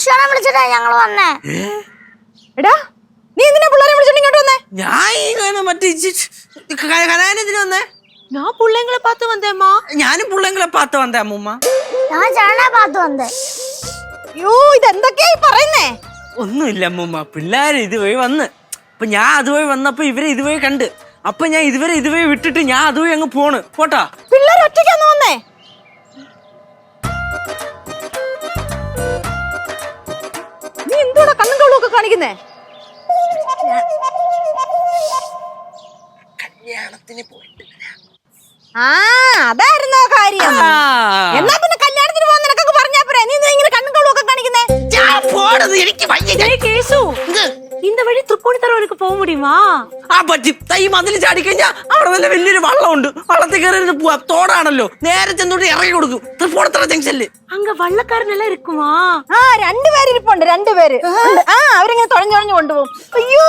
മനുഷ്യനെ വിളിച്ചിട്ടാ ഞങ്ങൾ വന്നേ. എടാ നീ എന്തിനാ പിള്ളേരെ വിളിച്ചോണ്ട് ഇങ്ങോട്ട് വന്നേ? ഞാൻ മറ്റേ കനാനെന്തിനു വന്നേ? ഞാൻ പിള്ളേങ്ങളെ പാത്ത് വന്നേമ്മ. ഞാനും പിള്ളേങ്ങളെ പാത്ത് വന്നേ അമ്മൂമ്മ. ഞാൻ ചേട്ടനെ പാത്ത് വന്നേ. അയ്യോ ഇതെന്തൊക്കെയായി പറയുന്നേ? ഒന്നുമില്ല അമ്മൂമ്മ, പിള്ളേര് ഇതുവഴി വന്ന്, അപ്പൊ ഞാൻ അതുവഴി വന്നപ്പോ ഇവരെ ഇതുവഴി കണ്ട്, അപ്പൊ ഞാൻ ഇതുവഴി വിട്ടിട്ട് ഞാൻ അതുവഴി അങ്ങ് പോണ്. പോട്ടാ. പിള്ളേർ ഒറ്റയ്ക്കാന്ന് വന്നേ? നീ എന്തോടാ കണ്ണും കവളും ഒക്കെ കാണിക്കുന്നേ? കല്യാണത്തിന് പോയിട്ട് ആ അതായിരുന്നോ കാര്യം? എന്നാ പിന്നെ കല്യാണത്തിന് പോകുന്ന നിനക്കൊക്കെ പറഞ്ഞാ പോരെ? നീ ഇങ്ങനെ കണ്ണും കവളും ഒക്കെ കാണിക്കുന്നേ? இந்த வழி திருப்பூணித்தரவனுக்கு போக முடியுமா? പറ്റും. ഈ മതിൽ ചാടിക്കഴിഞ്ഞാ അവിടെ നല്ല വലിയൊരു വള്ളമുണ്ട്. വള്ളത്തിൽ കയറി പോവാ. തോടാണല്ലോ, നേരെ ചെന്നോട്ട് ഇറങ്ങി കൊടുക്കും തൃപ്പൂണിത്തറ ജംഗ്ഷനില്. அங்க வள்ளக்காரനെല്ലാം இருக்குமா? രണ്ടുപേര് ഇരിപ്പുണ്ട്, രണ്ടുപേര്. അവരിങ്ങനെ തുഴഞ്ഞുഴഞ്ഞു കൊണ്ടുപോകും. അയ്യോ